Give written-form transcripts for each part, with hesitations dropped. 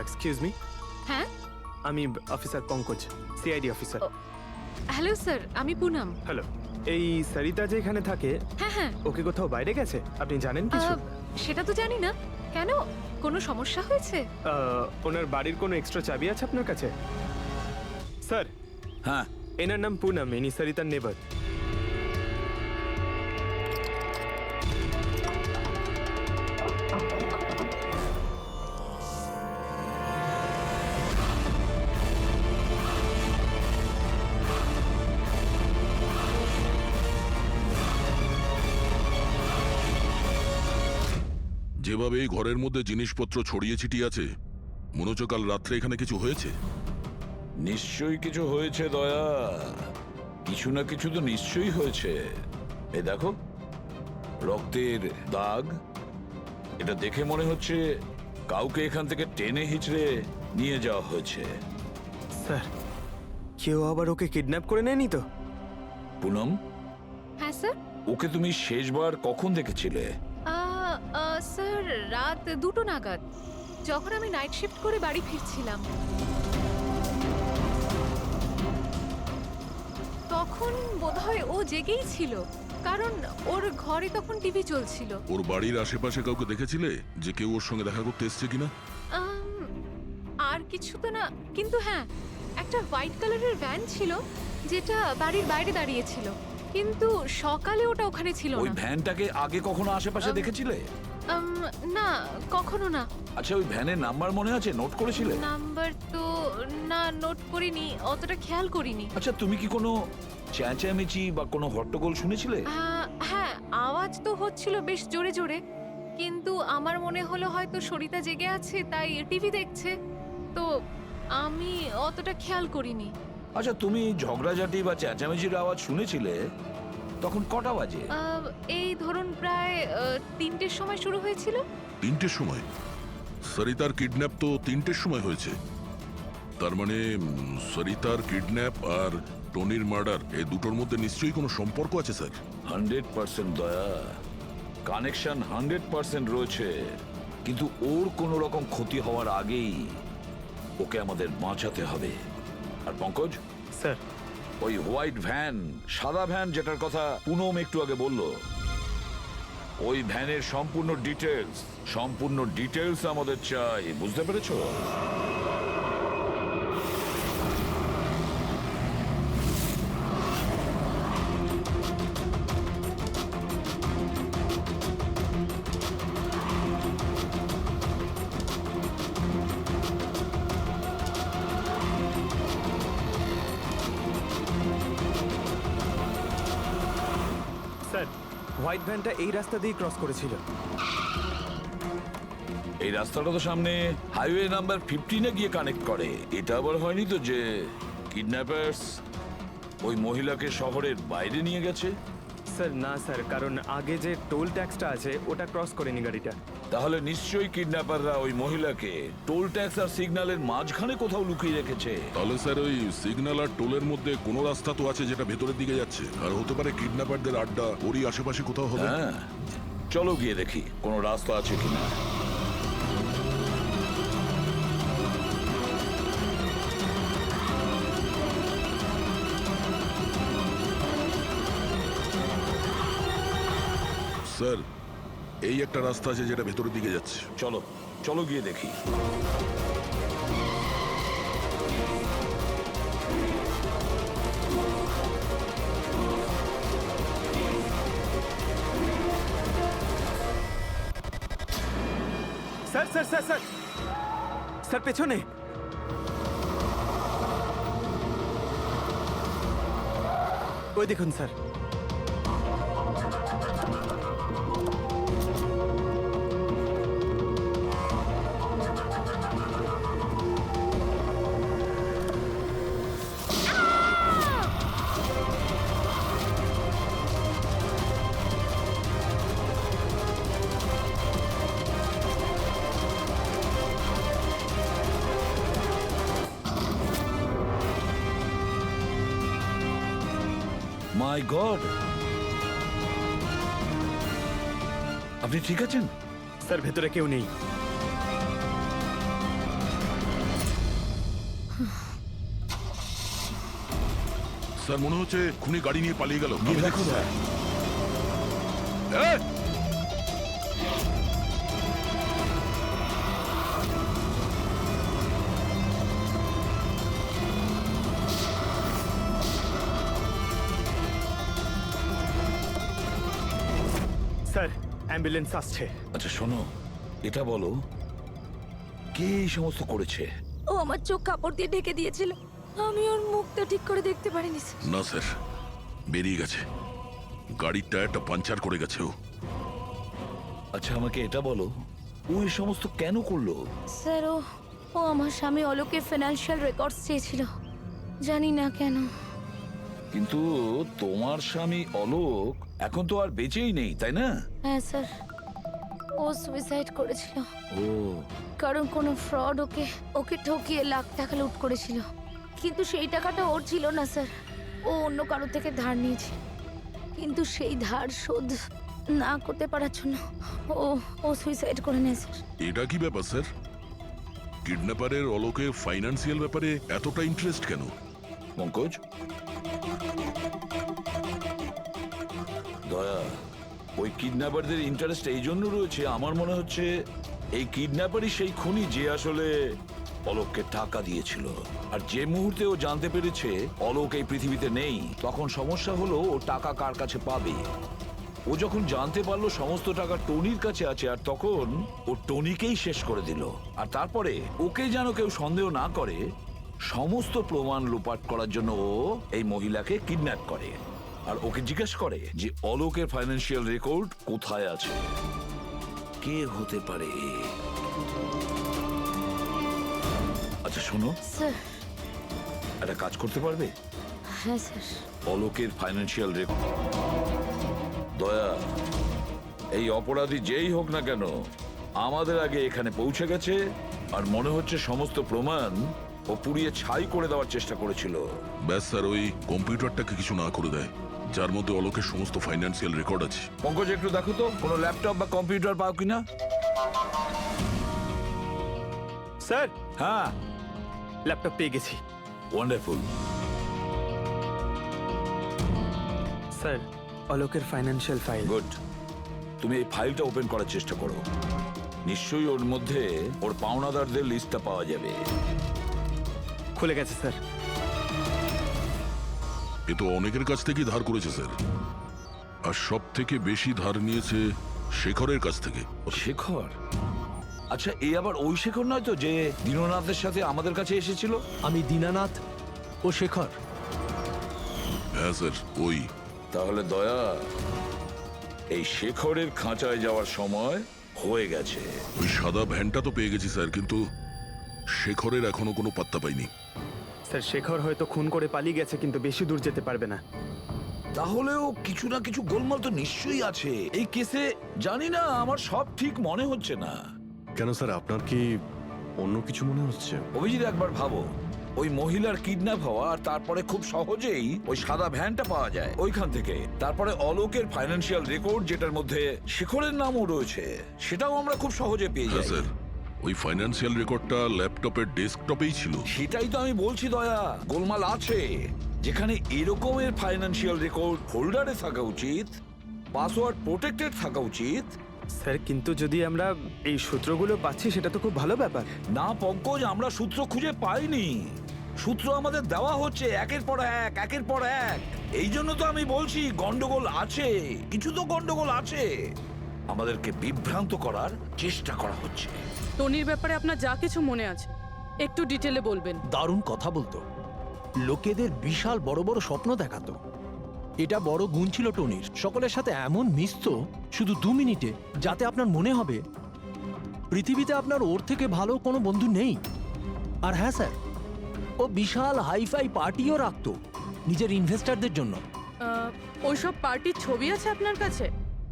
Excuse me, হ্যাঁ, আমি officer Pankaj, CID officer. Hello sir, আমি পুনম। হ্যালো, এই সরিতা যে এখানে থাকে, হ্যাঁ হ্যাঁ, ওকে কোথাও বাইরে গেছে? আপনি জানেন কিছু? সেটা তো জানি না। কেন, কোনো সমস্যা হয়েছে? ওনার বাড়ির কোনো এক্সট্রা চাবি আছে আপনার কাছে? স্যার, হ্যাঁ, এনার নাম পুনম, ইনি সরিতার নেবার। যেভাবে এই ঘরের মধ্যে জিনিসপত্র ছড়িয়ে ছিটিয়ে আছে, মনে হচ্ছে কাল রাত্রে এখানে কিছু হয়েছে। নিশ্চয়ই কিছু হয়েছে দয়া, কিছু না কিছু তো নিশ্চয়ই হয়েছে। এ দেখো, রক্তের দাগ। এটা দেখে মনে হচ্ছে কাউকে এখান থেকে টেনে হিচড়ে নিয়ে যাওয়া হয়েছে। স্যার, কেউ আবার ওকে কিডন্যাপ করে নেয়নি তো? পুনম, হ্যাঁ স্যার। ওকে তুমি শেষবার কখন দেখেছিলে? স্যার, রাত 2টো নাগাদ, যখন আমি নাইট শিফট করে বাড়ি ফিরছিলাম। তখন বোধহয় ও জেগেই ছিল, কারণ ওর ঘরে তখন টিভি চলছিল। ওর বাড়ির আশেপাশে কাউকে দেখেছিলে যে কেউ ওর সঙ্গে দেখা করতে এসছে কিনা? আর কিছু তো না, কিন্তু হ্যাঁ, একটা হোয়াইট কালারের ভ্যান ছিল যেটা বাড়ির বাইরে দাঁড়িয়েছিল, কিন্তু সকালে ওটা ওখানে ছিল ওই না। ভ্যানটাকে আগে কখনো আশেপাশে দেখেছিলে? না, কখনো না। আচ্ছা, ওই ভ্যানের নাম্বার মনে আছে? নোট করেছিলে? নাম্বার তো না, নোট করিনি, অতটা খেয়াল করিনি। আচ্ছা, তুমি কি কোনো চেঁচামেচি বা কোনো হট্টগোল শুনেছিলে? হ্যাঁ, আওয়াজ তো হচ্ছিল বেশ জোরে জোরে, কিন্তু আমার মনে হলো হয়তো সরিতা জেগে আছে তাই টিভি দেখছে, তো আমি অতটা খেয়াল করিনি। আচ্ছা, তুমি ঝগড়াঝাটি বা চেঁচামেচির আওয়াজ শুনেছিলে তখন কটা বাজে? এই ধরুন প্রায় 3টের সময় শুরু হয়েছিল। 3টের সময়? সরিতার কিডন্যাপ তো 3টের সময় হয়েছে। তার মানে সরিতার কিডন্যাপ আর টনির মার্ডার, এই দুটোর মধ্যে নিশ্চয়ই কোনো সম্পর্ক আছে স্যার। 100% দয়া, কানেকশন 100% রয়েছে, কিন্তু ওর কোনো রকম ক্ষতি হওয়ার আগেই ওকে আমাদের বাঁচাতে হবে। আর পঙ্কজ স্যার, ওই হোয়াইট ভ্যান, সাদা ভ্যান যেটার কথা পুনম একটু আগে বলল, ওই ভ্যানের সম্পূর্ণ ডিটেলস আমাদের চাই, বুঝতে পেরেছো? স্যার, হোয়াইট ভ্যানটা এই রাস্তা দিয়ে ক্রস করেছিল। এই রাস্তাটা তো সামনে হাইওয়ে নাম্বার 15-এ গিয়ে কানেক্ট করে। এটা আবার হয়নি তো যে কিডন্যাপার্স ওই মহিলাকে শহরের বাইরে নিয়ে গেছে? স্যার না স্যার, কারণ আগে যে টোল ট্যাক্সটা আছে ওটা ক্রস করেনি গাড়িটা। তাহলে নিশ্চয়ই কিডন্যাপাররা ওই মহিলাকে টোল ট্যাক্স আর সিগন্যালের মাঝখানে কোথাও লুকিয়ে রেখেছে। তাহলে স্যার ওই সিগন্যাল আর টোলের মধ্যে কোনো রাস্তা তো আছে যেটা ভেতরের দিকে যাচ্ছে, আর হতে পারে কিডন্যাপারদের আড্ডা ওরই আশেপাশে কোথাও হবে। হ্যাঁ, চলো গিয়ে দেখি কোনো রাস্তা আছে কিনা। স্যার, এই একটা রাস্তা আছে যেটা ভেতরের দিকে যাচ্ছে। চলো চলো গিয়ে দেখি। Sir sir sir sir sir, পেছনে। ওই দেখুন স্যার। মাই গড, আপনি ঠিক আছেন? স্যার, ভেতরে কেউ নেই। স্যার মনে হচ্ছে খুনি গাড়ি নিয়ে পালিয়ে গেল। গিয়ে দেখো দয়া। এই! স্যার অ্যাম্বুলেন্স আসছে। আচ্ছা শোনো, এটা বলো কে এই সমস্ত করেছে? ও আমার চোখ কাপড় দিয়ে ঢেকে দিয়েছিল, আমি ওর মুখটা ঠিক করে দেখতে পারিনি স্যার। না স্যার, বেরিয়ে গেছে। গাড়ির টায়ারটা পাঞ্চার করে গেছে ও। আচ্ছা আমাকে এটা বলো, ও এই সমস্ত কেন করলো? স্যার ও আমার স্বামী অলোকের ফিনান্সিয়াল রেকর্ডস চেয়েছিল, জানি না কেন। কিন্তু তোমার স্বামী অলোক এখন তো আর বেঁচেই নেই, তাই না? হ্যাঁ স্যার, ও সুইসাইড করেছিল, ও কারণ কোনো ফ্রড ওকে ঠকিয়ে লাখ টাকা লুট করেছিল। কিন্তু সেই টাকাটা ওর ছিল না স্যার, ও অন্য কারো থেকে ধার নিয়েছিল। কিন্তু সেই ধার শোধ না করতে পারার জন্য ও সুইসাইড করে নেয় স্যার। এটা কি ব্যাপার স্যার? কিডন্যাপারের অলোকের ফাইন্যান্সিয়াল ব্যাপারে এতটা ইন্টারেস্ট কেন? পঙ্কজ, দয়া, ওই কিডন্যাপারদের ইন্টারেস্ট এই জন্য রয়েছে, আমার মনে হচ্ছে এই কিডন্যাপারই সেই খুনি যে আসলে অলোককে টাকা দিয়েছিল। আর যে মুহূর্তে ও জানতে পেরেছে অলোক এই পৃথিবীতে নেই, তখন সমস্যা হলো ও টাকা কার কাছে পাবে। ও যখন জানতে পারলো সমস্ত টাকা টনির কাছে আছে, আর তখন ও টনিকেই শেষ করে দিল। আর তারপরে ওকে যেন কেউ সন্দেহ না করে, সমস্ত প্রমাণ লোপাট করার জন্য ও এই মহিলাকে কিডন্যাপ করে আর ওকে জিজ্ঞেস করে যে অলোকের ফাইন্যান্সিয়াল রেকর্ড কোথায় আছে। কে হতে পারে? আচ্ছা শোনো, স্যার। একটা কাজ করতে পারবে? হ্যাঁ স্যার। অলোকের ফাইন্যান্সিয়াল রেকর্ড। দয়া, এই অপরাধী যেই হোক না কেন আমাদের আগে এখানে পৌঁছে গেছে, আর মনে হচ্ছে সমস্ত প্রমাণ ও পুড়িয়ে ছাই করে দেওয়ার চেষ্টা করেছিল। ব্যাস স্যার, ওই কম্পিউটারটাকে কিছু না করে দেয় যার মধ্যে অলোকের সমস্ত ফাইন্যান্সিয়াল রেকর্ড আছে। পঙ্কজ, একটু দেখো তো কোনো ল্যাপটপ বা কম্পিউটার পাও কিনা। স্যার হ্যাঁ, ল্যাপটপ পেয়ে গেছি। ওয়ান্ডারফুল। স্যার অলোকের ফাইন্যান্সিয়াল ফাইল। গুড। তুমি এই ফাইলটা ওপেন করার চেষ্টা করো, নিশ্চয়ই ওর মধ্যে ওর পাওনাদারদের লিস্টটা পাওয়া যাবে। খুলে গেছে স্যার। এ তো অনেকের কাছ থেকেই ধার করেছে স্যার, আর সব থেকে বেশি ধার নিয়েছে শেখরের কাছ থেকে। শেখর? আচ্ছা, এই আবার ওই শেখর নয় তো যে দীননাথের সাথে আমাদের কাছে এসেছিল? আমি দীনানাথ ও শেখর। হ্যাঁ স্যার, ওই। তাহলে দয়া, এই শেখরের খাঁচায় যাওয়ার সময় হয়ে গেছে। ওই সাদা ভ্যানটা তো পেয়ে গেছি স্যার, কিন্তু শেখরের এখনো কোনো পাত্তা পাইনি। স্যার শেখর হয়তো খুন করে পালিয়ে গেছে, কিন্তু বেশি দূর যেতে পারবে না। তাহলেও কিছু না কিছু গোলমাল তো নিশ্চয়ই আছে এই কেসে। জানি না, আমার সব ঠিক মনে হচ্ছে না। কেন স্যার, আপনার কি অন্য কিছু মনে হচ্ছে? অভিজিৎ, একবার ভাবো, ওই মহিলার কিডন্যাপ হওয়া, আর তারপরে খুব সহজেই ওই সাদা ভ্যানটা পাওয়া যায় ওইখান থেকে। তারপরে অলোকের ফাইন্যান্সিয়াল রেকর্ড, যেটার মধ্যে শেখরের নামও রয়েছে, সেটাও আমরা খুব সহজে পেয়ে হ্যাঁ যাই। স্যার, ওই ফাইন্যান্সিয়াল রেকর্ডটা ল্যাপটপের ডেস্কটপেই ছিল। সেটাই তো আমি বলছি দয়া, গোলমাল আছে। যেখানে এরকমের ফাইন্যান্সিয়াল রেকর্ড হোল্ডারে থাকা উচিত, পাসওয়ার্ড প্রোটেক্টেড থাকা উচিত। স্যার কিন্তু যদি আমরা এই সূত্রগুলো পাচ্ছি সেটা তো খুব ভালো ব্যাপার। না পঙ্কজ, আমরা সূত্র খুঁজে পাইনি। সূত্র আমাদের দেওয়া হচ্ছে একের পর এক, একের পর এক। এই জন্য তো আমি বলছি গন্ডগোল আছে, কিছু তো গন্ডগোল আছে। আমাদেরকে বিভ্রান্ত করার চেষ্টা করা হচ্ছে। টনির ব্যাপারে আপনার যা কিছু মনে আছে একটু ডিটেলে বলবেন। দারুণ কথা বলতো, লোকেদের বিশাল বড় বড় স্বপ্ন দেখাতো। এটা বড় গুণ ছিল টনির, সকলের সাথে এমন মিশতো শুধু 2 মিনিটে, যাতে আপনার মনে হবে পৃথিবীতে আপনার ওর থেকে ভালো কোনো বন্ধু নেই। আর হ্যাঁ স্যার, ও বিশাল হাইফাই পার্টিও রাখতো নিজের ইনভেস্টারদের জন্য। ওইসব পার্টির ছবি আছে আপনার কাছে?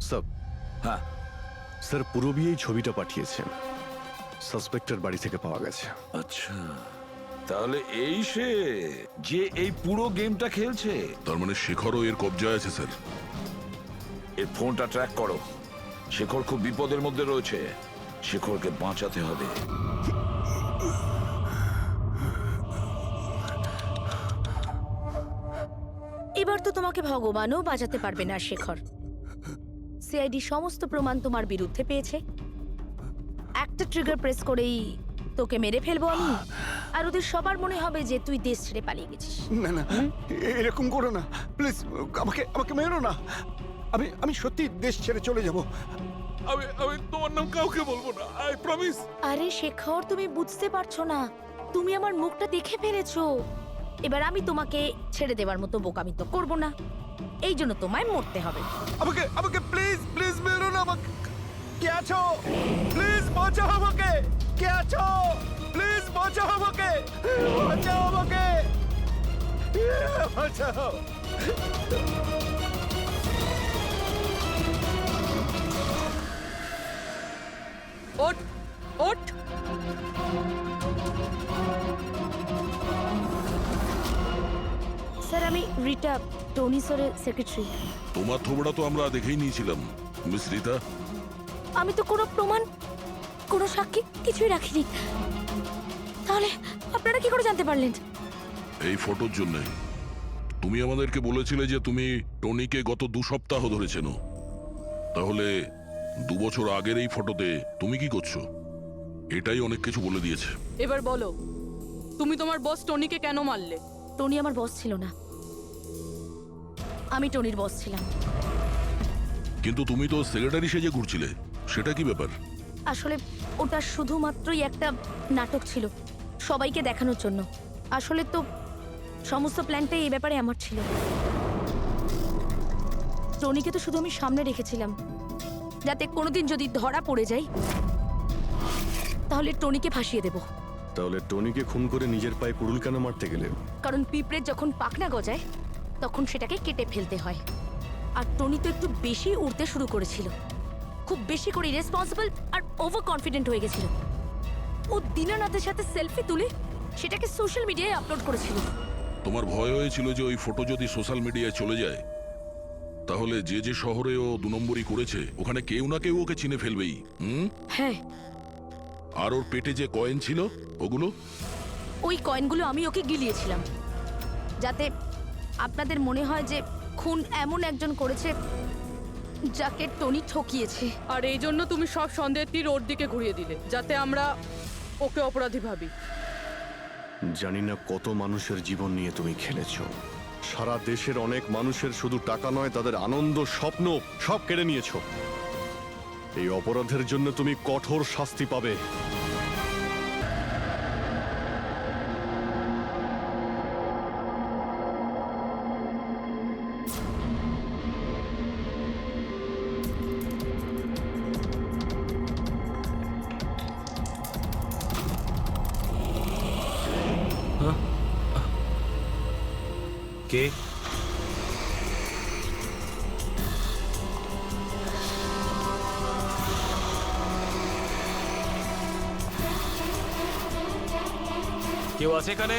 স্যার, হ্যাঁ, স্যার পূরবী এই ছবিটা পাঠিয়েছেন, সাসপেক্টের বাড়ি থেকে পাওয়া গেছে। আচ্ছা, তাহলে এই সে যে এই পুরো গেমটা খেলছে। তার মানে শেখরও এর কবজায় আছে স্যার। এর ফোনটা ট্র্যাক করো। শেখর খুব বিপদের মধ্যে রয়েছে, শেখরকে বাঁচাতে হবে। এবার তো তোমাকে ভগবানও বাঁচাতে পারবে না শেখর। সিআইডি সমস্ত প্রমাণ তোমার বিরুদ্ধে পেয়েছে। একটা ট্রিগার প্রেস করেই তোকে মেরে ফেলবো আমি, আর ওদের সবার মনে হবে যে তুই দেশ ছেড়ে পালিয়ে গেছিস। না না, এরকম করো না প্লিজ, আমাকে আমাকে মেরো না। আমি সত্যি দেশ ছেড়ে চলে যাব। আমি তোমার নাম কাউকে বলবো না, আই প্রমিস। আরে শেখর, তুমি বুঝতে পারছো না, তুমি আমার মুখটা দেখে ফেলেছো। এবার আমি তোমাকে ছেড়ে দেওয়ার মতো বোকামি তো করবো না, এই জন্য তোমায় মরতে হবে। আমাকে আমাকে প্লিজ প্লিজ মেরো না। আমাকে কে আছো? প্লিজ বাঁচাও আমাকে। কে আছো? প্লিজ বাঁচাও আমাকে, বাঁচাও আমাকে, বাঁচাও। ওঠ ওঠ। স্যার, আমি রিটা, টনি স্যারের সেক্রেটারি। তোমার থোবড়া তো আমরা দেখেই নিয়েছিলাম মিস রীতা। আমি তো কোনো প্রমাণ, কোনো সাক্ষী কিছুই রাখিনি। তাহলে আপনারা কি করে জানতে পারলেন? এই ফটোর জন্য তুমি আমাদেরকে বলেছিলে যে তুমি টনিকে গত 2 সপ্তাহ ধরে চেনো। তাহলে 2 বছর আগের এই ফটোতে তুমি কি করছো? এটাই অনেক কিছু বলে দিয়েছে। এবার বলো, তুমি তোমার বস টনিকে কেন মারলে? টনি আমার বস ছিল না, আমি টনির বস ছিলাম। কিন্তু তুমি তো সেক্রেটারি সেজে ঘুরছিলে, সেটা কি ব্যাপার? আসলে ওটা শুধুমাত্রই একটা নাটক ছিল, সবাইকে দেখানোর জন্য। আসলে তো সমস্ত প্ল্যানটাই এই ব্যাপারে আমার ছিল। টনিকে তো শুধু আমি সামনে রেখেছিলাম, যাতে কোনোদিন যদি ধরা পড়ে যাই তাহলে টনিকে ফাঁসিয়ে দেব। তাহলে টনিকে খুন করে নিজের পায়ে কুড়ুল কেন মারতে গেলে? কারণ পিঁপড়ের যখন পাখনা গজায় তখন সেটাকে কেটে ফেলতে হয়। আর টনি তো একটু বেশি উড়তে শুরু করেছিল, খুব বেশি করে রেসপন্সিবল আর ওভার কনফিডেন্ট হয়ে গেছিল। ও দীনানাথের সাথে সেলফি তুলে সেটাকে সোশ্যাল মিডিয়ায় আপলোড করেছিল। তোমার ভয় হয়েছিল যে ওই ফটো যদি সোশ্যাল মিডিয়ায় চলে যায় তাহলে যে যে শহরে ও 2 নম্বরই করেছে ওখানে কেউ না কেউ ওকে চিনে ফেলবেই। হ্যাঁ, আর ওর পেটে যে কয়েন ছিল ওগুলো? ওই কয়েনগুলো আমি ওকে গিলিয়েছিলাম, যাতে আপনাদের মনে হয় যে খুন এমন একজন করেছে যাকে টনি ঠকিয়েছে। আর এই জন্য তুমি সব সন্দেহের তীর ওর দিকে ঘুরিয়ে দিলে, যাতে আমরা ওকে অপরাধী ভাবি। জানি না কত মানুষের জীবন নিয়ে তুমি খেলেছো। সারা দেশের অনেক মানুষের শুধু টাকা নয়, তাদের আনন্দ, স্বপ্ন সব কেড়ে নিয়েছো। এই অপরাধের জন্য তুমি কঠোর শাস্তি পাবে। কে? কেউ আছে এখানে?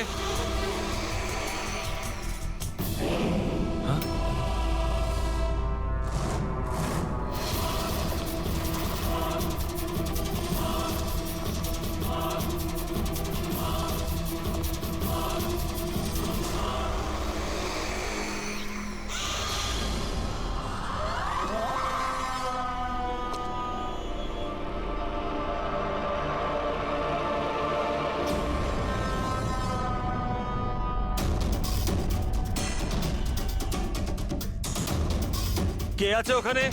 কে আছে ওখানে?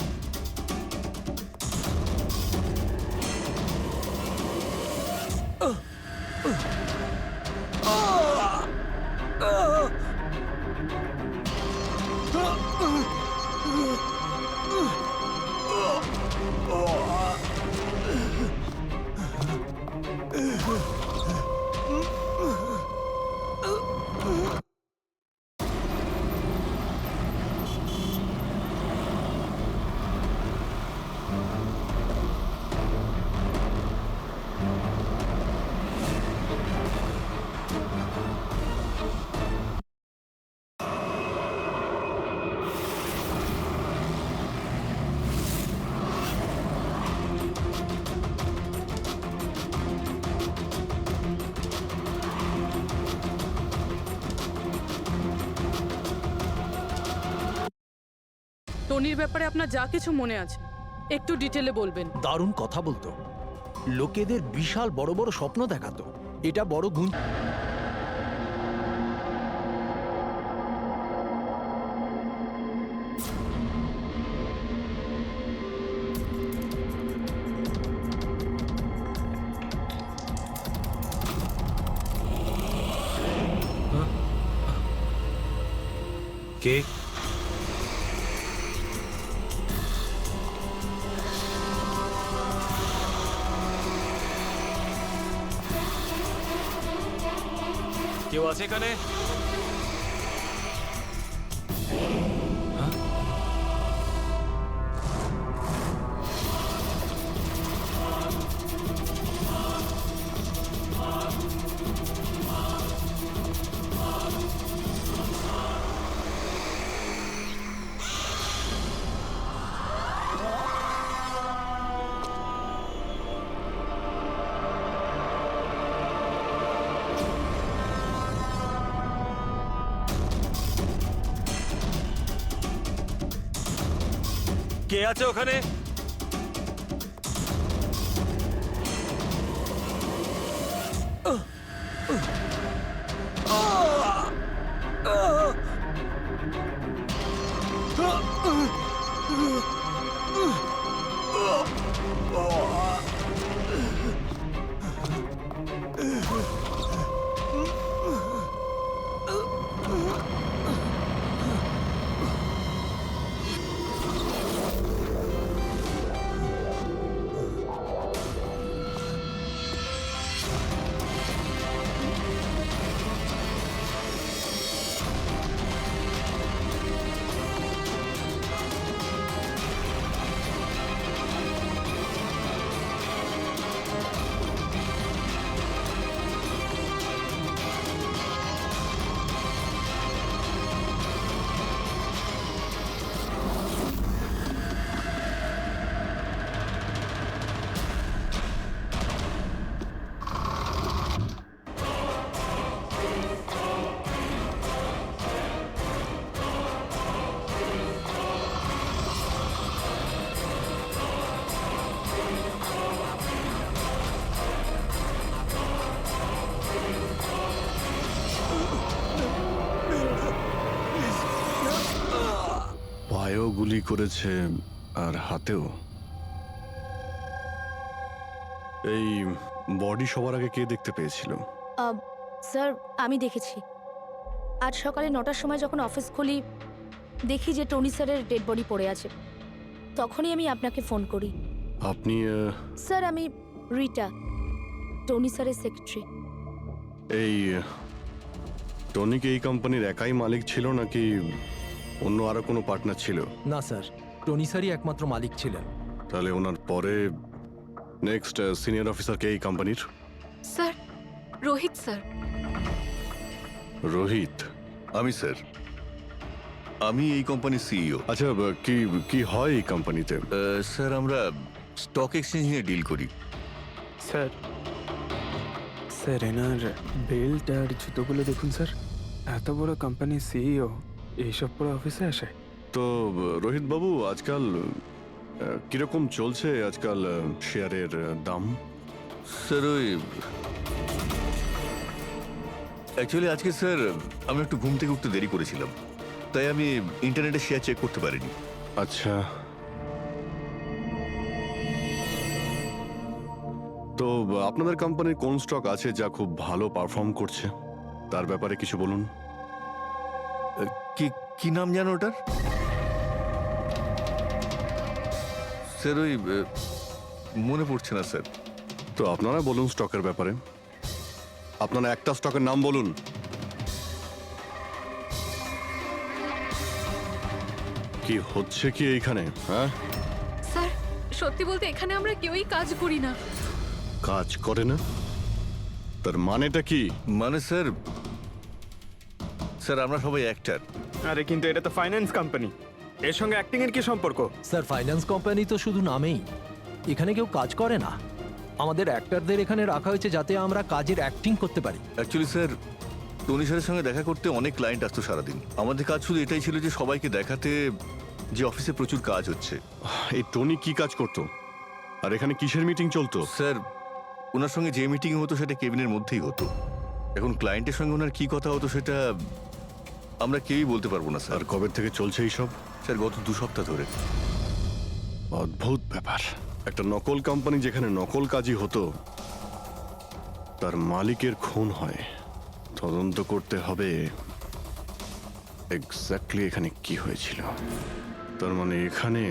টনির ব্যাপারে আপনার যা কিছু মনে আছে একটু ডিটেলে বলবেন। দারুণ কথা বলতো, লোকেদের বিশাল বড় বড় স্বপ্ন দেখাতো। এটা বড় গুণ। কে? কেউ আছে এখানে? কে আছে ওখানে? পায়েও গুলি করেছে আর হাতেও। এই বডি সবার আগে কে দেখতে পেয়েছিল? স্যার আমি দেখেছি। আজ সকালে 9টার সময় যখন অফিস খুলি দেখি যে টনি স্যারের ডেড বডি পড়ে আছে, তখনই আমি আপনাকে ফোন করি। আপনি স্যার আমি রিটা, টনি স্যারের সেক্রেটারি। এই টনি কি এই কোম্পানির একাই মালিক ছিল নাকি অন্য আরো কোনো পার্টনার ছিল? না স্যার, টনি স্যারই একমাত্র মালিক ছিলেন। তাহলে ওনার পরে নেক্সট সিনিয়র অফিসার কে এই কোম্পানির? Sir, Rohit sir. রোহিত? আমি স্যার, আমি এই কোম্পানির সিইও। আচ্ছা, কি কি হয় এই কোম্পানিতে? স্যার আমরা স্টক এক্সচেঞ্জ নিয়ে ডিল করি। স্যার, স্যার এনার বেল্ট আর জুতোগুলো দেখুন স্যার। এত বড় কোম্পানির সিইও এইসব পরে অফিসে আসে? তো রোহিত বাবু, আজকাল কিরকম চলছে আজকাল শেয়ারের দাম? স্যার ওই অ্যাকচুয়ালি আজকে স্যার আমি একটু ঘুম থেকে উঠতে দেরি করেছিলাম, তাই আমি ইন্টারনেটে শেয়ার চেক করতে পারিনি। আচ্ছা, তো আপনাদের কোম্পানির কোন স্টক আছে যা খুব ভালো পারফর্ম করছে? তার ব্যাপারে কিছু বলুন। কি কি নাম জানো ওটার? স্যার ওই মনে পড়ছে না স্যার। তো আপনারা বলুন স্টকের ব্যাপারে। আপনারা একটা স্টকের নাম বলুন। কি হচ্ছে কি এইখানে? হ্যাঁ, স্যার সত্যি বলতে এখানে আমরা কেউই কাজ করি না। কাজ করে না? তার মানেটা কি? মানে স্যার, স্যার আমরা সবাই অ্যাক্টর। আরে কিন্তু এটা তো ফাইন্যান্স কোম্পানি, এর সঙ্গে অ্যাক্টিং এর কি সম্পর্ক? স্যার ফাইন্যান্স কোম্পানি তো শুধু নামেই, এখানে কেউ কাজ করে না। আমাদের অ্যাক্টরদের এখানে রাখা হয়েছে যাতে আমরা কাজের অ্যাক্টিং করতে পারি। অ্যাকচুয়ালি স্যার, টনি স্যারের সঙ্গে দেখা করতে অনেক ক্লায়েন্ট আসতো সারাদিন। আমাদের কাজ শুধু এটাই ছিল যে সবাইকে দেখাতে যে অফিসে প্রচুর কাজ হচ্ছে। এই টনি কি কাজ করতো আর এখানে কিসের মিটিং চলতো? স্যার, ওনার সঙ্গে যে মিটিং হতো সেটা কেবিনের মধ্যেই হতো। এখন ক্লায়েন্টের সঙ্গে ওনার কি কথা হতো সেটা আমরা কেউই বলতে পারবো না আর স্যার। কবে থেকে চলছে এইসব? স্যার, গত 2 সপ্তাহ ধরে। অদ্ভুত ব্যাপার। একটা নকল কোম্পানি যেখানে নকল কাজই হতো, তার মালিকের খুন হয়। তদন্ত করতে হবে এক্স্যাক্টলি এখানে কি হয়েছিল। তার মানে এখানে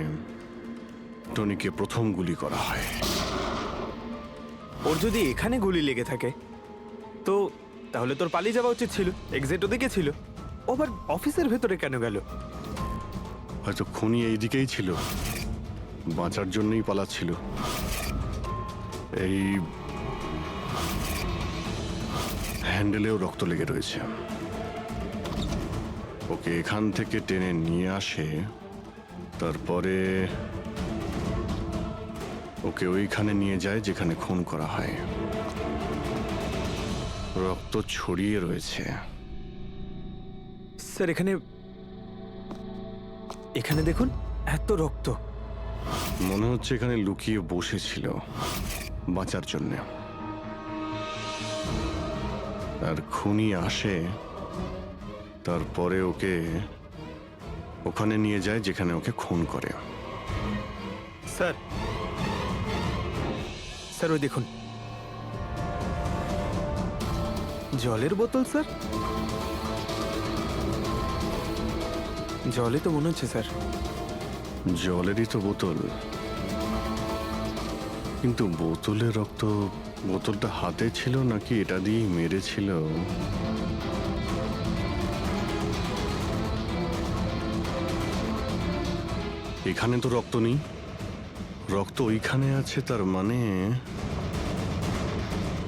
টনিকে প্রথম গুলি করা হয়। ওর যদি এখানে গুলি লেগে থাকে তো তাহলে তোর পালিয়ে যাওয়া উচিত ছিল। এক্সিট ওদিকে ছিল, ও আবার অফিসের ভেতরে কেন গেল? হয়তো খুনি এইদিকেই ছিল, বাঁচার জন্যই পালাচ্ছিল। এই হ্যান্ডেলেও রক্ত লেগে রয়েছে। ওকে এখান থেকে টেনে নিয়ে আসে, তারপরে ওকে ওইখানে নিয়ে যায় যেখানে খুন করা হয়। রক্ত ছড়িয়ে রয়েছে। স্যার এখানে এখানে দেখুন, এত রক্ত। মনে হচ্ছে এখানে লুকিয়ে বসেছিল বাঁচার জন্য। আর খুনি আসে, তারপরে ওকে ওখানে নিয়ে যায় যেখানে ওকে খুন করে। স্যার স্যার ওই দেখুন, জলের বোতল। স্যার জলে তো মনে হচ্ছে স্যার। জলেরই তো বোতল, কিন্তু বোতলে রক্ত, বোতলটা হাতে ছিল নাকি এটা দিয়েই মেরেছিল? এখানে তো রক্ত নেই, রক্ত ওইখানে আছে। তার মানে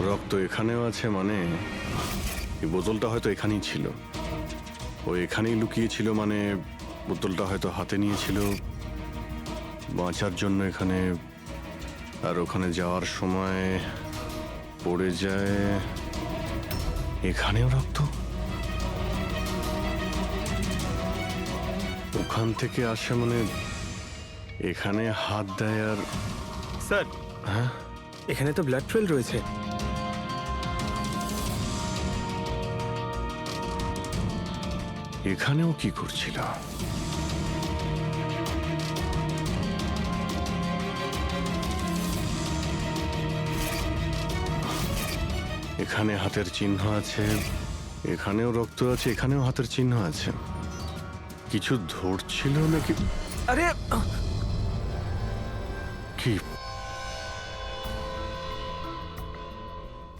রক্ত এখানেও আছে, মানে এই বোতলটা হয়তো এখানেই ছিল। ও এখানেই লুকিয়েছিল, মানে বোতলটা হয়তো হাতে নিয়েছিল বাঁচার জন্য এখানে। আর ওখানে যাওয়ার সময় পড়ে যায়। এখানেও রক্ত, ওখান থেকে আসে, মানে এখানে হাত দেয়। আর স্যার হ্যাঁ, এখানে তো ব্লাড ট্রেল রয়েছে। এখানেও কি করছিল? এখানে হাতের চিহ্ন আছে, এখানেও রক্ত আছে, এখানেও হাতের চিহ্ন আছে। কিছু ধরছিল নাকি? আরে কি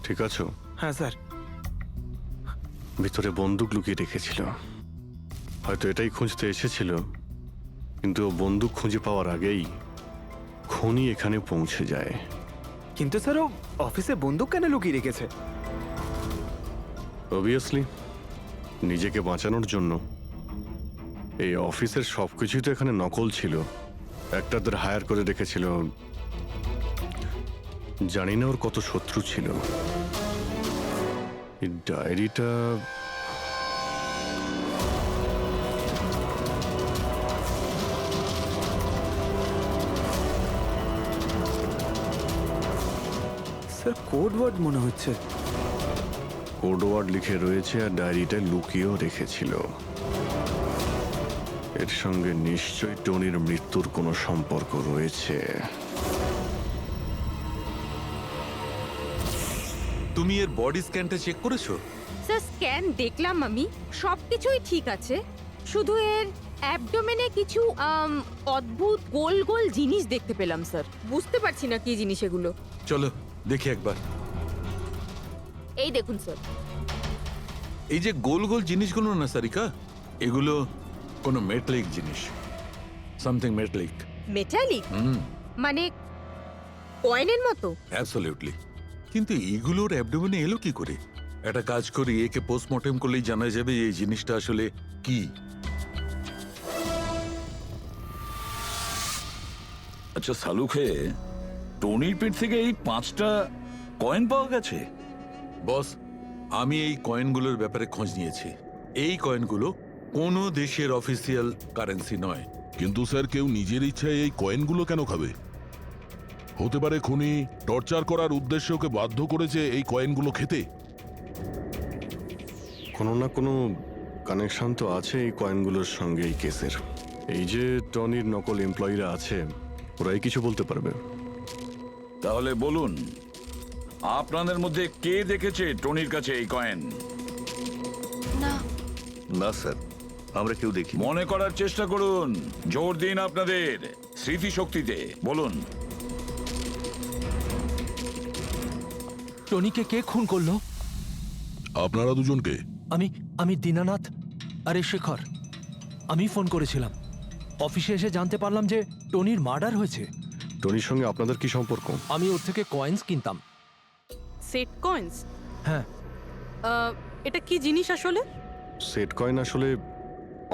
ঠিক আছো? হ্যাঁ স্যার। ভিতরে বন্দুক লুকিয়ে রেখেছিল, হয়তো এটাই খুঁজতে এসেছিল। কিন্তু ও বন্দুক খুঁজে পাওয়ার আগেই খুনি এখানে পৌঁছে যায়। কিন্তু স্যার ও অফিসে বন্দুক কেন লুকিয়ে রেখেছে? অবভিয়াসলি নিজেকে বাঁচানোর জন্য। এই অফিসের সবকিছুই তো এখানে নকল ছিল, একটাদের হায়ার করে রেখেছিল। জানি না ওর কত শত্রু ছিল। এই ডায়েরিটা স্যার কোড ওয়ার্ড মনে হচ্ছে। কোড ওয়ার্ড লিখে রয়েছে আর ডায়েরিটা লুকিয়েও রেখেছিল। এর সঙ্গে নিশ্চয়ই টনির মৃত্যুর কোনো সম্পর্ক রয়েছে। তুমি এর বডি স্ক্যানটা চেক করেছো? স্যার স্ক্যান দেখলাম আমি, সবকিছুই ঠিক আছে। শুধু এর অ্যাবডোমেনে কিছু অদ্ভুত গোল গোল জিনিস দেখতে পেলাম স্যার। বুঝতে পারছি না কি জিনিস এগুলো। চলো দেখি একবার। এই দেখুন স্যার। এই যে গোল গোল জিনিসগুলো না সারিকা, এগুলো কোনো মেটালিক জিনিস, সামথিং মেটালিক। মেটালিক? মানে কয়েনের মতো? অ্যাবসলিউটলি। কিন্তু এইগুলোর অ্যাবডোমেনে এলো কি করে? একটা কাজ করি, একে পোস্টমর্টেম করলেই জানা যাবে এই জিনিসটা আসলে কি। আচ্ছা সালুখে, টনির পেট থেকে এই 5টা কয়েন পাওয়া গেছে? বস, আমি এই কয়েনগুলোর ব্যাপারে খোঁজ নিয়েছি। এই কয়েনগুলো কোনো দেশের অফিসিয়াল কারেন্সি নয়। কিন্তু স্যার কেউ নিজের ইচ্ছায় এই কয়েনগুলো কেন খাবে? হতে পারে খুনি টর্চার করার উদ্দেশ্যে ওকে বাধ্য করেছে এই কয়েনগুলো খেতে। কোনো না কোনো কানেকশন তো আছে এই কয়েনগুলোর সঙ্গে এই কেসের। এই যে টনির নকল এমপ্লয়িরা আছে, ওরাই কিছু বলতে পারবে। তাহলে বলুন, আপনাদের মধ্যে কে দেখেছে টনির কাছে এই কয়েন? না, না স্যার, আমরা কেউ দেখি। মনে করার চেষ্টা করুন, জোর দিন আপনাদের স্মৃতিশক্তিতে। বলুন। টনিকে কে খুন করলো? আপনারা দুজনকে? আমি দীনানাথ আরে শেখর। আমি ফোন করেছিলাম। অফিসে এসে জানতে পারলাম যে টনির মার্ডার হয়েছে। টনির সঙ্গে আপনাদের কি সম্পর্ক? আমি ওর থেকে কয়েন্স কিনতাম। Set coins? হ্যাঁ। এটা কি জিনিস আসলে? সেট কয়েন আসলে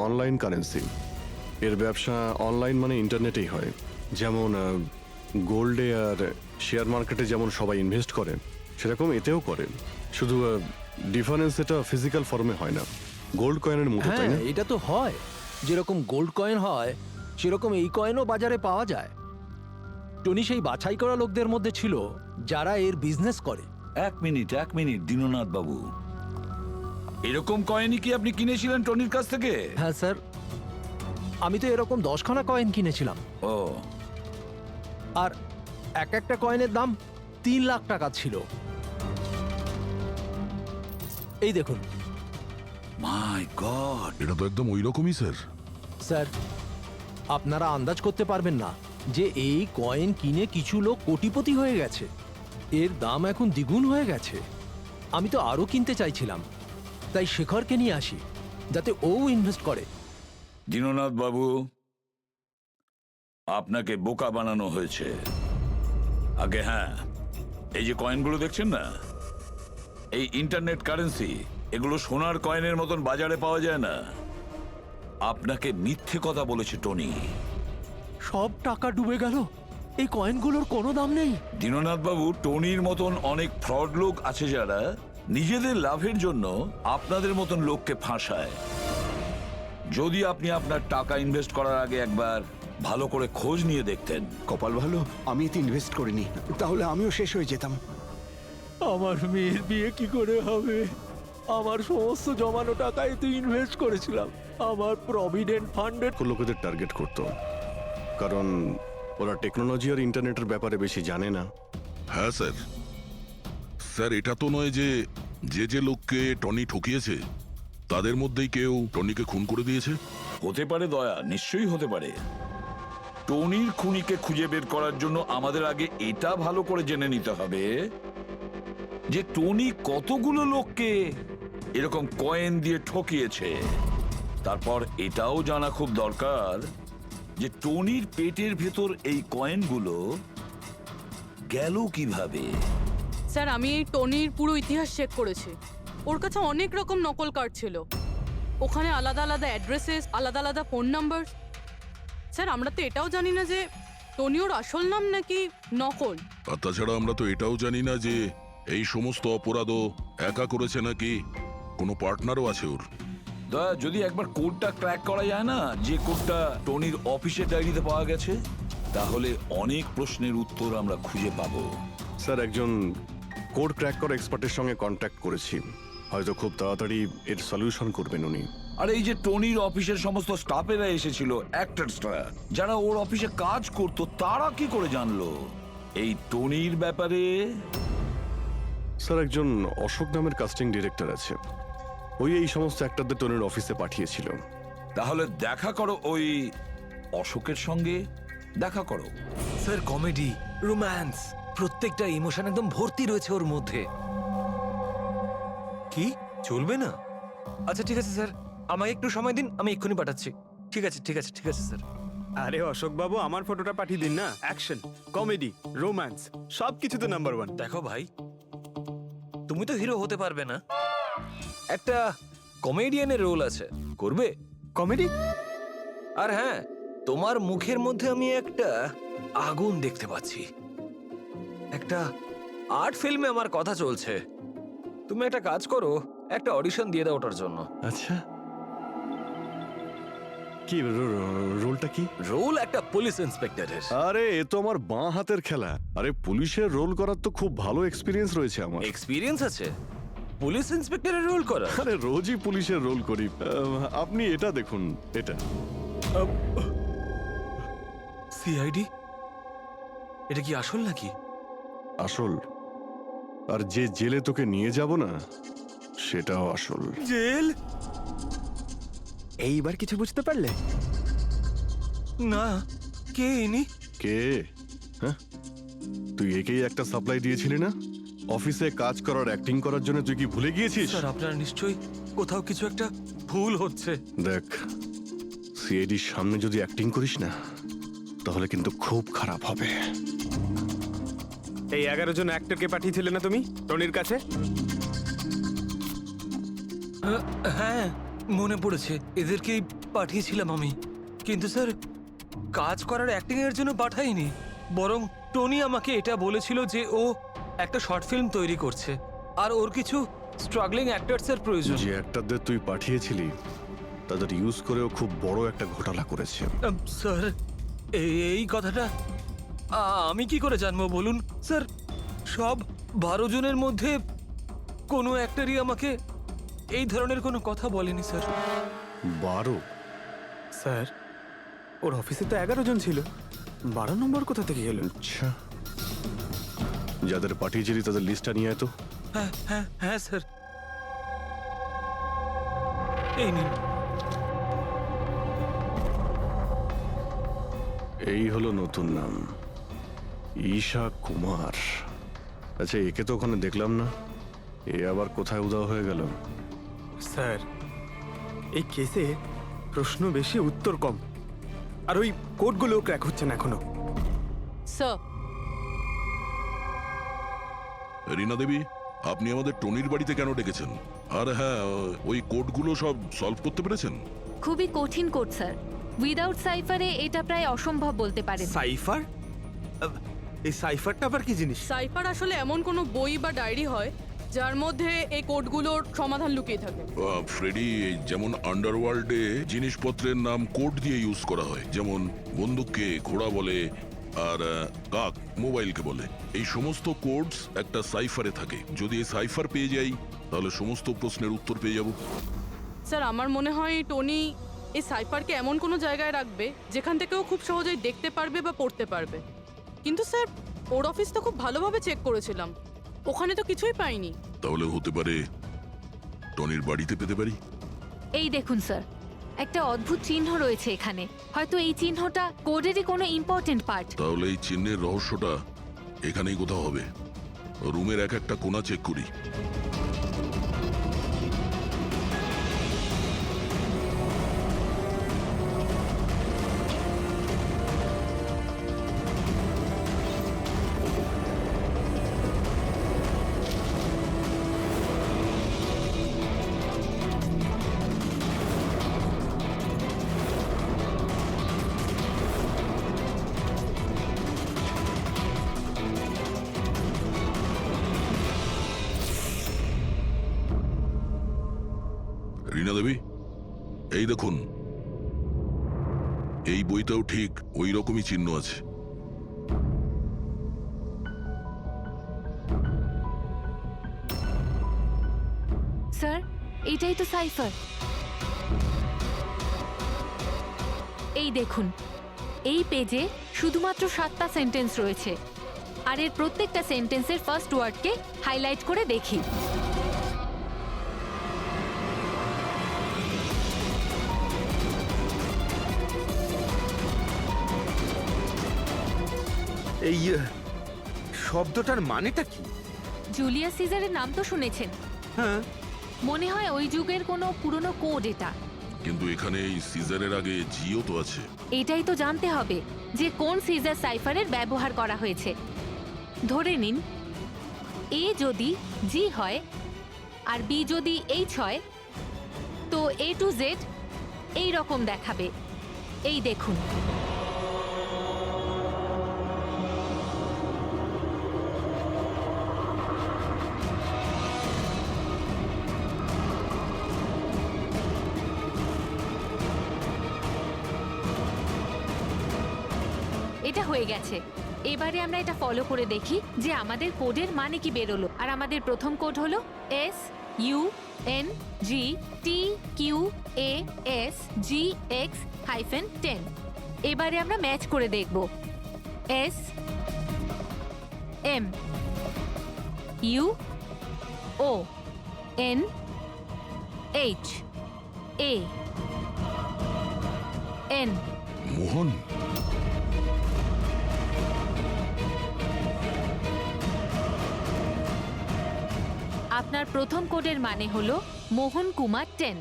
অনলাইন কারেন্সি। এর ব্যবসা অনলাইন মানে ইন্টারনেটেই হয়। যেমন গোল্ডে আর শেয়ার মার্কেটে যেমন সবাই ইনভেস্ট করে, সেরকম এতেও করে। শুধু ডিফারেন্স এটা ফিজিক্যাল ফর্মে হয় না, গোল্ড কয়েনের মতো, তাই হ্যাঁ, না? এটা তো হয়। যেরকম গোল্ড কয়েন হয় সেরকম এই কয়েনও বাজারে পাওয়া যায়। টনি সেই বাছাই করা লোকদের মধ্যে ছিল যারা এর বিজনেস করে। এক মিনিট দীননাথ বাবু, এরকম কয়েনই কি আপনি কিনেছিলেন টনির কাছ থেকে? হ্যাঁ স্যার, আমি তো এরকম 10খানা কয়েন কিনেছিলাম। ও, আর একটা কয়েনের দাম 3 লাখ টাকা ছিল। এই দেখুন। মাই গড! এটা তো একদম ওই রকমই স্যার। স্যার, আপনারা আন্দাজ করতে পারবেন না যে এই কয়েন কিনে কিছু লোক কোটিপতি হয়ে গেছে। এর দাম এখন দ্বিগুণ হয়ে গেছে। আমি তো আরো কিনতে চাইছিলাম, তাই শেখরকে নিয়ে আসি যাতে ও ইনভেস্ট করে। দীননাথ বাবু, আপনাকে বোকা বানানো হয়েছে। আগে হ্যাঁ, এই যে কয়েনগুলো দেখছেন না, এই ইন্টারনেট কারেন্সি, এগুলো সোনার কয়েনের মতন বাজারে পাওয়া যায় না। আপনাকে মিথ্যে কথা বলেছে টনি। সব টাকা ডুবে গেল, এই কয়েনগুলোর কোনো দাম নেই। দীননাথ বাবু, টনির মতন অনেক ফ্রড লোক আছে যারা নিজেদের লাভের জন্য আপনাদের মতন লোককে ফাঁসায়। যদি আপনি আপনার টাকা ইনভেস্ট করার আগে একবার ভালো করে খোঁজ নিয়ে দেখতেন। কপাল ভালো আমি এতে ইনভেস্ট করিনি, তাহলে আমিও শেষ হয়ে যেতাম। আমার মেয়ের বিয়ে কি করে হবে? আমার সমস্ত জমানো টাকা এতে ইনভেস্ট করেছিলাম। আমার প্রভিডেন্ট ফান্ডের লোকেদের টার্গেট করতো, কারণ ওরা টেকনোলজি আর ইন্টারনেটের ব্যাপারে বেশি জানে না। হ্যাঁ স্যার। স্যার, এটা তো নয় যে যে লোককে টনি ঠকিয়েছে তাদের মধ্যেই কেউ টনিকে খুন করে দিয়েছে। হতে পারে দয়া, নিশ্চয়ই হতে পারে। টনির খুনিকে খুঁজে বের করার জন্য আমাদের আগে এটা ভালো করে জেনে নিতে হবে যে টনি কতগুলো লোককে এরকম কয়েন দিয়ে ঠকিয়েছে। তারপর এটাও জানা খুব দরকার যে টনির পেটের ভেতর এই কয়েনগুলো গেল কিভাবে। স্যার, আমি এই টনির পুরো ইতিহাস চেক করেছি। ওর কাছে অনেক রকম নকল কার্ড ছিল। ওখানে আলাদা আলাদা অ্যাড্রেসেস, আলাদা আলাদা ফোন নাম্বার। স্যার, আমরা তো এটাও জানি না যে টনি ওর আসল নাম নাকি নকল। আর তাছাড়া আমরা তো এটাও জানি না যে এই সমস্ত অপরাধও একা করেছে নাকি কোনো পার্টনারও আছে ওর। দয়া, যদি একবার কোডটা ক্র্যাক করা যায় না, যে কোডটা টনির অফিসের ডায়েরিতে পাওয়া গেছে, তাহলে অনেক প্রশ্নের উত্তর আমরা খুঁজে পাবো। স্যার, একজন কোড ক্র্যাক করা এক্সপার্টের সঙ্গে কন্ট্যাক্ট করেছি, হয়তো খুব তাড়াতাড়ি এর সলিউশন করবেন উনি। আর এই যে টনির অফিসের সমস্ত স্টাফেরা এসেছিল, অ্যাক্টরসরা যারা ওর অফিসে কাজ করতো, তারা কি করে জানলো এই টনির ব্যাপারে? স্যার, একজন অশোক নামের কাস্টিং ডিরেক্টর আছে, ওই এই সমস্ত অ্যাক্টরদের টনির অফিসে পাঠিয়েছিল। তাহলে দেখা করো ওই অশোকের সঙ্গে, দেখা করো। স্যার, কমেডি, রোম্যান্স, প্রত্যেকটা ইমোশন একদম ভর্তি রয়েছে ওর মধ্যে। কি চলবে না? আচ্ছা ঠিক আছে স্যার, আমাকে একটু সময় দিন, আমি এক্ষুনি পাঠাচ্ছি। ঠিক আছে ঠিক আছে ঠিক আছে স্যার। আরে অশোক বাবু, আমার ফটোটা পাঠিয়ে দিন না। অ্যাকশন, কমেডি, রোম্যান্স সব কিছুতে নাম্বার 1। দেখো ভাই, তুমি তো হিরো হতে পারবে না, একটা কমেডিয়ানের রোল আছে, করবে? কমেডি? আর হ্যাঁ, তোমার মুখের মধ্যে আমি একটা আগুন দেখতে পাচ্ছি। একটা আর্ট ফিল্মে আমার কথা চলছে, তুমি একটা কাজ করো, একটা অডিশন দিয়ে দাও ওটার জন্য। আচ্ছা, কি রোলটা কি? রোল একটা পুলিশ ইন্সপেক্টরের। আরে এ তো আমার বাঁ হাতের খেলা। আরে পুলিশের রোল করার তো খুব ভালো এক্সপিরিয়েন্স রয়েছে আমার। এক্সপিরিয়েন্স আছে পুলিশ ইন্সপেক্টরের রোল করা? আরে রোজই পুলিশের রোল করি। আপনি এটা দেখুন, এটা। সিআইডি? এটা কি আসল নাকি? আসল। আর যে জেলে তোকে নিয়ে যাব না, সেটাও আসল। জেল? এইবার কিছু বুঝতে পারলে? না, কে ইনি? কে? হ্যাঁ, তুই একেই একটা সাপ্লাই দিয়েছিলি না অফিসে কাজ করার, অ্যাক্টিং করার জন্য? তুই কি ভুলে গিয়েছিস? স্যার, আপনার নিশ্চয়ই কোথাও কিছু একটা ভুল হচ্ছে। দেখ, সিআইডির সামনে যদি অ্যাক্টিং করিস না, তাহলে কিন্তু খুব খারাপ হবে। এই 11 জন অ্যাক্টরকে পাঠিয়েছিলে না তুমি টনির কাছে? হ্যাঁ, মনে পড়েছে, এদেরকেই পাঠিয়েছিলাম আমি। কিন্তু স্যার, কাজ করার অ্যাক্টিং এর জন্য পাঠাইনি, বরং টনি আমাকে এটা বলেছিল যে ও একটা শর্ট ফিল্ম তৈরি করছে আর ওর কিছু স্ট্রাগলিং অ্যাক্টরসের প্রয়োজন। যে অ্যাক্টরদের তুই পাঠিয়েছিলি, তাদের ইউজ করেও খুব বড় একটা ঘোটালা করেছে। স্যার, এই কথাটা আমি কি করে জানবো বলুন স্যার? সব 12 জনের মধ্যে কোনো অ্যাক্টরই আমাকে এই ধরনের কোনো কথা বলেনি স্যার। 12? স্যার, ওর অফিসে তো 11 জন ছিল, 12 নম্বর কোথা থেকে গেল? আচ্ছা, যাদের পাঠিয়েছিলি তাদের লিস্টটা নিয়ে আয় তো। হ্যাঁ হ্যাঁ হ্যাঁ স্যার, এই নিন। এই হলো নতুন নাম, ঈশা কুমার। আচ্ছা, একে তো ওখানে দেখলাম না, এ আবার কোথায় উধাও হয়ে গেল? স্যার, এই কেসে প্রশ্ন বেশি উত্তর কম, আর ওই কোডগুলো ক্র্যাক হচ্ছে না এখনো। স্যার, রীনা দেবী, আপনি আমাদের টনির বাড়িতে কেন ডেকেছেন? আর হ্যাঁ, ওই কোডগুলো সব সলভ করতে পেরেছেন? খুবই কঠিন কোড স্যার। উইদাউট সাইফারে এটা প্রায় অসম্ভব বলতে পারেন। সাইফার? এই সাইফারটা আবার কি জিনিস? সাইফার আসলে এমন কোনো বই বা ডায়েরি হয় যার মধ্যে এই কোডগুলোর সমাধান লুকিয়ে থাকে। ফ্রেডি, যেমন আন্ডারওয়ার্ল্ডে জিনিসপত্রের নাম কোড দিয়ে ইউজ করা হয়, যেমন বন্দুককে ঘোড়া বলে আর কাক মোবাইলকে বলে। এই সমস্ত কোডস একটা সাইফারে থাকে। যদি এই সাইফার পেয়ে যাই, তাহলে সমস্ত প্রশ্নের উত্তর পেয়ে যাব। স্যার, আমার মনে হয় টনি এই সাইফারকে এমন কোনো জায়গায় রাখবে যেখান থেকে ও খুব সহজেই দেখতে পারবে বা পড়তে পারবে। কিন্তু স্যার, ওর অফিস তো খুব ভালোভাবে চেক করেছিলাম, ওখানে তো কিছুই পাইনি। তাহলে হতে পারে টনির বাড়িতে পেতে পারি। এই দেখুন স্যার, একটা অদ্ভুত চিহ্ন রয়েছে এখানে। হয়তো এই চিহ্নটা কোডেরই কোনো ইম্পর্টেন্ট পার্ট। তাহলে এই চিহ্নের রহস্যটা এখানেই কোথাও হবে। রুমের এক একটা কোণা চেক করি। রীনা দেবী, এই দেখুন, এই বইটাও ঠিক ওই রকমই চিহ্ন আছে। স্যার, এটাই তো সাইফার। এই দেখুন, এই পেজে শুধুমাত্র 7টা সেন্টেন্স রয়েছে, আর এর প্রত্যেকটা সেন্টেন্সের ফার্স্ট ওয়ার্ডকে হাইলাইট করে দেখি। এই শব্দটার মানেটা কি? জুলিয়াস সিজারের নাম তো শুনেছেন? হ্যাঁ। মনে হয় ওই যুগের কোনো পুরনো কোড এটা। কিন্তু এখানে এই সিজারের আগে জিও তো আছে। এটাই তো জানতে হবে যে কোন সিজার সাইফারের ব্যবহার করা হয়েছে। ধরে নিন, এ যদি জি হয় আর বি যদি এইচ হয়, তো এ টু জেড এই রকম দেখাবে। এই দেখুন, এটা হয়ে গেছে। এবারে আমরা এটা ফলো করে দেখি যে আমাদের কোডের মানে কি বেরোলো। আর আমাদের প্রথম কোড হলো SUNGTQAS-GX-10। এবারে আমরা ম্যাচ করে দেখব। SMUONHAN। মোহন, আপনার প্রথম কোডের মানে হলো মোহন কুমার 10।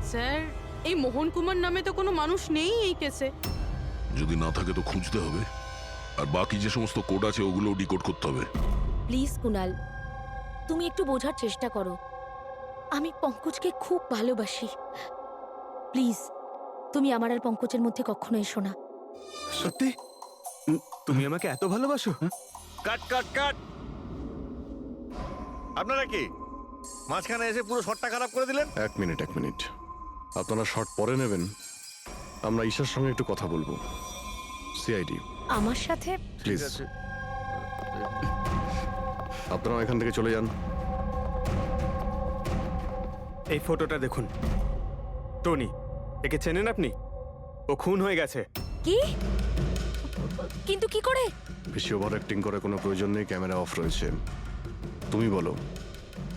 স্যার, এই মোহন কুমার নামে তো কোনো মানুষ নেই এই কেসে। যদি না থাকে তো খুঁজতে হবে, আর বাকি যে সমস্ত কোড আছে ওগুলো ডিকোড করতে হবে। প্লিজ কুনাল, তুমি একটু বোঝার চেষ্টা করো। আমি পঙ্কজকে খুব ভালোবাসি। প্লিজ, তুমি আমার আর পঙ্কজের মধ্যে কখনো এসো না। সত্যি তুমি আমাকে এত ভালোবাসো? কাট কাট কাট! আপনারা কি মাঝখানে এসে পুরো শটটা খারাপ করে দিলেন? এক মিনিট, আপনারা শর্ট পরে নেবেন, আমরা ঈশার সঙ্গে একটু কথা বলবো। সিআইডি আমার সাথে প্লিজ, আপনারা এখান থেকে চলে যান। এই ফটোটা দেখুন। টনি, একে চেনেন আপনি? ও খুন হয়ে গেছে। কি? কিন্তু কি করে? বেশি ওভার অ্যাক্টিং করার কোনো প্রয়োজন নেই, ক্যামেরা অফ রয়েছে। তুমি বলো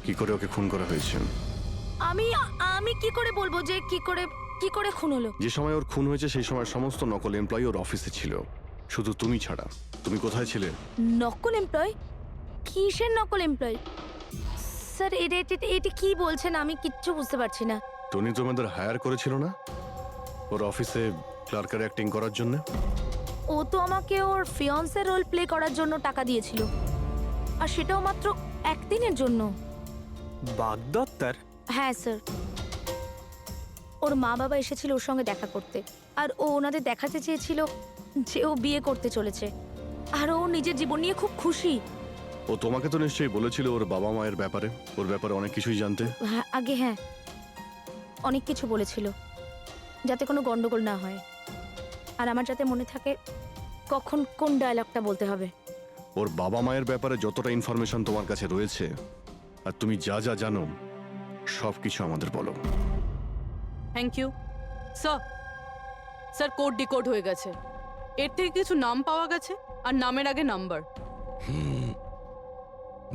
কি করে ওকে খুন করা হয়েছে? আমি কি করে বলবো যে কি করে খুন হলো? যে সময় ওর খুন হয়েছে সেই সময় সমস্ত নকল এমপ্লয়ি ওর অফিসে ছিল, শুধু তুমি ছাড়া। তুমি কোথায় ছিলে? নকল এমপ্লয়? কিসের নকল এমপ্লয়? স্যার, এটা কি বলছেন? আমি কিচ্ছু বুঝতে পারছি না। টনি তোমাদের হায়ার করেছিল না ওর অফিসে ক্লার্কের অ্যাক্টিং করার জন্য? ও তো আমাকে ওর ফিয়ন্সে রোল প্লে করার জন্য টাকা দিয়েছিল, আর সেটাও মাত্র একদিনের জন্য। বাগদত্তার? হ্যাঁ স্যার, ওর মা বাবা এসেছিল ওর সঙ্গে দেখা করতে, আর ও ওনাদের দেখাতে চেয়েছিল যে ও বিয়ে করতে চলেছে, আর ও নিজের জীবন নিয়ে খুব খুশি। ও তোমাকে তো নিশ্চয়ই বলেছিল ওর বাবা মায়ের ব্যাপারে, ওর ব্যাপারে অনেক কিছুই জানতে। হ্যাঁ, হ্যাঁ, অনেক কিছু বলেছিল, যাতে কোনো গন্ডগোল না হয়, আর আমার যাতে মনে থাকে কখন কোন ডায়লগটা বলতে হবে। ওর বাবা মায়ের ব্যাপারে যতটা ইনফরমেশন তোমার কাছে রয়েছে আর তুমি যা যা জানো সব কিছু আমাদের বলো। Thank you sir. Sir, code decode হয়ে গেছে। এর থেকে কিছু নাম পাওয়া গেছে, আর নামের আগে নাম্বার।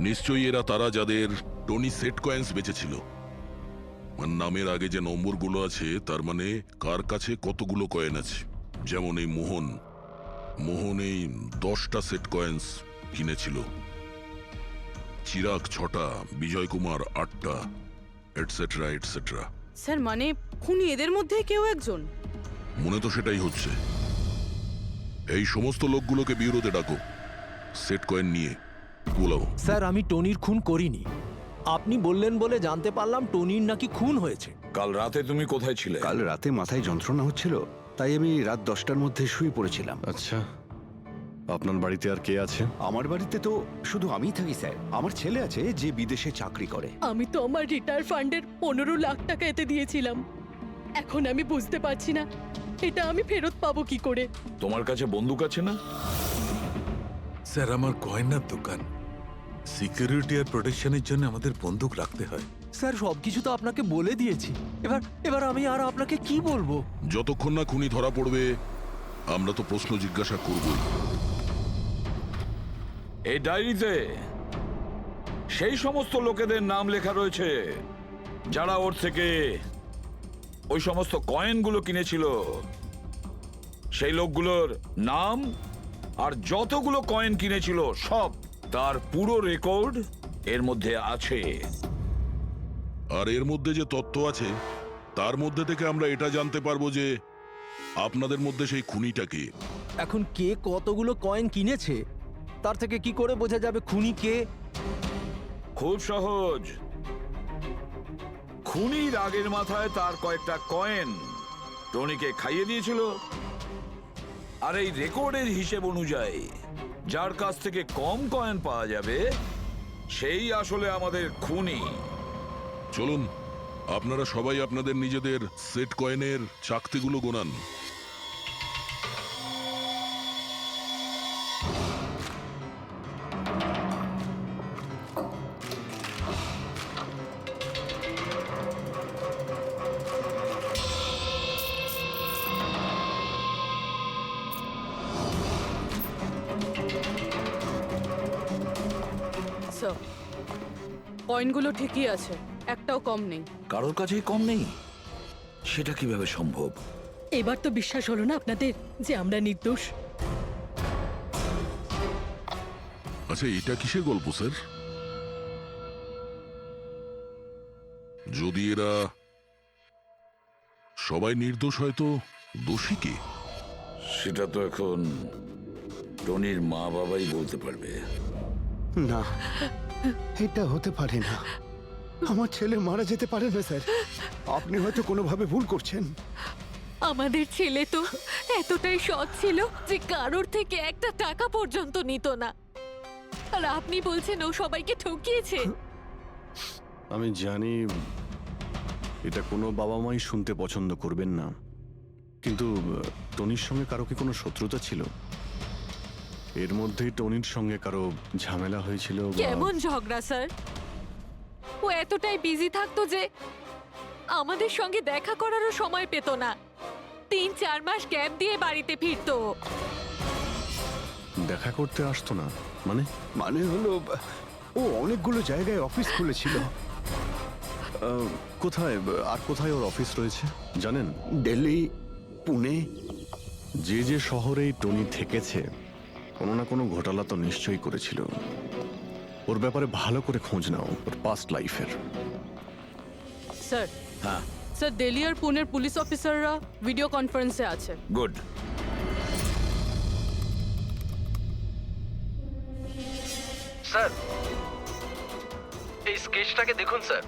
নিশ্চয়ই এরা তারা যাদের টনি সেট কয়েন্স বেঁচেছিল। আর নামের আগে যে নম্বরগুলো আছে তার মানে কার কাছে কতগুলো কয়েন আছে। যেমন এই মোহন এই 10টা সেট কয়েন্স কিনেছিল, চিরাগ 6টা, বিজয় কুমার 8টা, এটসেট্রা এটসেট্রা। স্যার, মানে খুনি এদের মধ্যে কেউ একজন? মনে তো সেটাই হচ্ছে। এই সমস্ত লোকগুলোকে বিউরোতে ডাকো, সেট কয়েন নিয়ে বলাও। স্যার, আমি টনির খুন করিনি। আপনি বললেন বলে জানতে পারলাম টনির নাকি খুন হয়েছে। কাল রাতে তুমি কোথায় ছিলে? কাল রাতে মাথায় যন্ত্রণা হচ্ছিল, তাই আমি রাত 10টার মধ্যে শুয়ে পড়েছিলাম। আচ্ছা, আপনার বাড়িতে আর কে আছে? আমার বাড়িতে তো শুধু আমিই থাকি স্যার। আমার ছেলে আছে যে বিদেশে চাকরি করে। আমি তো আমার রিটায়ার ফান্ডের 15 লাখ টাকা এতে দিয়েছিলাম। এখন আমি বুঝতে পারছি না এটা আমি ফেরত পাবো কি করে। তোমার কাছে বন্দুক আছে না? স্যার, আমার গয়নার দোকান, সিকিউরিটি আর প্রোটেকশনের জন্য আমাদের বন্দুক রাখতে হয়। স্যার, সবকিছু তো আপনাকে বলে দিয়েছি। এবার আমি আর আপনাকে কি বলবো? যতক্ষণ না খুনি ধরা পড়বে আমরা তো প্রশ্ন জিজ্ঞাসা করবই। এই ডায়েরিতে সেই সমস্ত লোকেদের নাম লেখা রয়েছে যারা ওর থেকে ওই সমস্ত কয়েনগুলো কিনেছিল। সেই লোকগুলোর নাম আর যতগুলো কয়েন কিনেছিল সব, তার পুরো রেকর্ড এর মধ্যে আছে। আর এর মধ্যে যে তথ্য আছে তার মধ্যে থেকে আমরা এটা জানতে পারবো যে আপনাদের মধ্যে সেই খুনিটা কে। এখন কে কতগুলো কয়েন কিনেছে তার থেকে কি করে বোঝা যাবে খুনি কে? খুব সহজ। খুনি রাগের মাথায় তার কয়েকটা কয়েন টনিকে খাইয়ে দিয়েছিল, আর এই রেকর্ডের হিসেব অনুযায়ী যার কাছ থেকে কম কয়েন পাওয়া যাবে সেই আসলে আমাদের খুনি। চলুন আপনারা সবাই আপনাদের নিজেদের সেট কয়েনের চাকতিগুলো গোনান। কয়েনগুলো ঠিকই আছে, একটাও কম নেই। কারোর কাছেই কম নেই, সেটা কিভাবে সম্ভব? এবার তো বিশ্বাস হলো না আপনাদের যে আমরা নির্দোষ? আচ্ছা, এটা কিসের গল্প স্যার? যদি এরা সবাই নির্দোষ হয় তো দোষী কে? সেটা তো এখন টনির মা বাবাই বলতে পারবে। না, এটা হতে পারে না। আমার ছেলে মারা যেতে পারে না স্যার। আপনি হয়তো কোনোভাবে ভুল করছেন। আমাদের ছেলে তো এতটাই সৎ ছিল যে কারোর থেকে একটা টাকা পর্যন্ত নিত না, আর আপনি বলছেন ও সবাইকে ঠকিয়েছে। আমি জানি এটা কোনো বাবা মাই শুনতে পছন্দ করবেন না, কিন্তু টনির সঙ্গে কারো কি কোনো শত্রুতা ছিল? এর মধ্যেই টনির সঙ্গে কারো ঝামেলা হয়েছিল বা- কেমন ঝগড়া স্যার? ও এতটাই বিজি থাকতো যে আমাদের সঙ্গে দেখা করারও সময় পেত না। 3-4 মাস গ্যাপ দিয়ে বাড়িতে ফিরতো। দেখা করতে আসতো না মানে? মানে হলো ও অনেকগুলো জায়গায় অফিস খুলেছিল। কোথায় আর কোথায় ওর অফিস রয়েছে জানেন? দিল্লি, পুনে। যে যে শহরেই টনি থেকেছে কোনো না কোনো ঘোটালা তো নিশ্চয়ই করেছিল। ওর ব্যাপারে ভালো করে খোঁজ নাও, ওর পাস্ট লাইফের। স্যার, হ্যাঁ, স্যার দিল্লি আর পুনের পুলিশ অফিসাররা ভিডিও কনফারেন্সে আছে। গুড। স্যার, এই স্কেচটাকে দেখুন স্যার।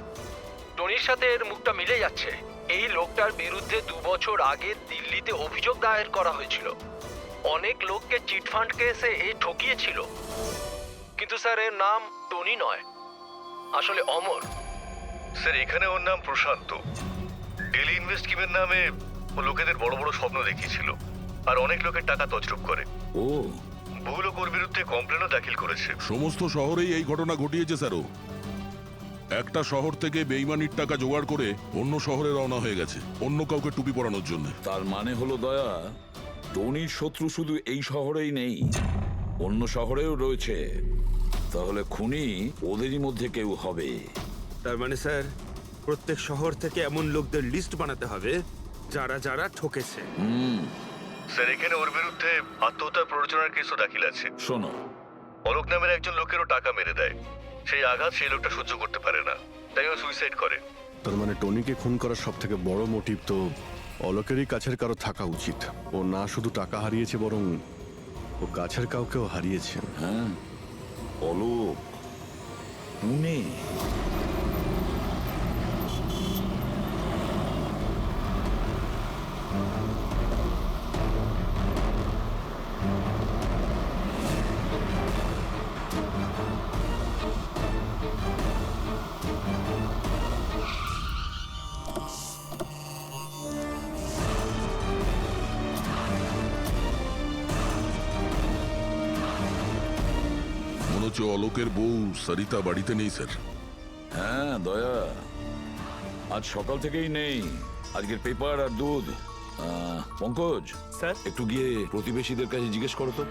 টনির সাথে এর মুখটা মিলে যাচ্ছে। এই লোকটার বিরুদ্ধে 2 বছর আগে দিল্লিতে অভিযোগ দায়ের করা হয়েছিল। অনেক লোককে চিটফান্ড কেসে এই ঠকিয়েছিল। কিন্তু স্যার এর নাম টনি নয়, আসলে অমর। স্যার, এখানে ওর নাম প্রশান্ত। ডেলি ইনভেস্ট স্কিমের নামে ও লোকেদের বড় বড় স্বপ্ন দেখিয়েছিল আর অনেক লোকের টাকা তছরূপ করে। ও, বহু লোক ওর বিরুদ্ধে কমপ্লেনও দাখিল করেছে। সমস্ত শহরেই এই ঘটনা ঘটিয়েছে স্যারও। একটা শহর থেকে বেইমানির টাকা জোগাড় করে অন্য শহরে রওনা হয়ে গেছে অন্য কাউকে টুপি পরানোর জন্য। তার মানে হলো দয়া, টনির শত্রু শুধু এই শহরেই নেই, অন্য শহরেও রয়েছে। তাহলে খুনি ওদেরই মধ্যে কেউ হবে। তার মানে স্যার প্রত্যেক শহর থেকে এমন লোকদের লিস্ট বানাতে হবে যারা যারা ঠকেছে। স্যার, এখানে ওর বিরুদ্ধে আত্মহত্যার প্ররোচনার কেসও দাখিল আছে। শোনো, অলোক নামের একজন লোকেরও টাকা মেরে দেয়। সেই আঘাত সেই লোকটা সহ্য করতে পারে না, তাই ও সুইসাইড করে। তার মানে টনিকে খুন করার সব থেকে বড় মোটিভ তো অলোকেরই কাছের কারো থাকা উচিত। ও না শুধু টাকা হারিয়েছে, বরং ও কাছের কাউকেও হারিয়েছে। হ্যাঁ, অলোক, পুনে। মনে হচ্ছে অলোকের বউ সরিতা বাড়িতে নেই স্যার। হ্যাঁ দয়া, আজ সকাল থেকেই নেই। আজকের পেপার আর দুধ। পঙ্কজ স্যার? একটু গিয়ে প্রতিবেশীদের কাছে জিজ্ঞেস করো তো।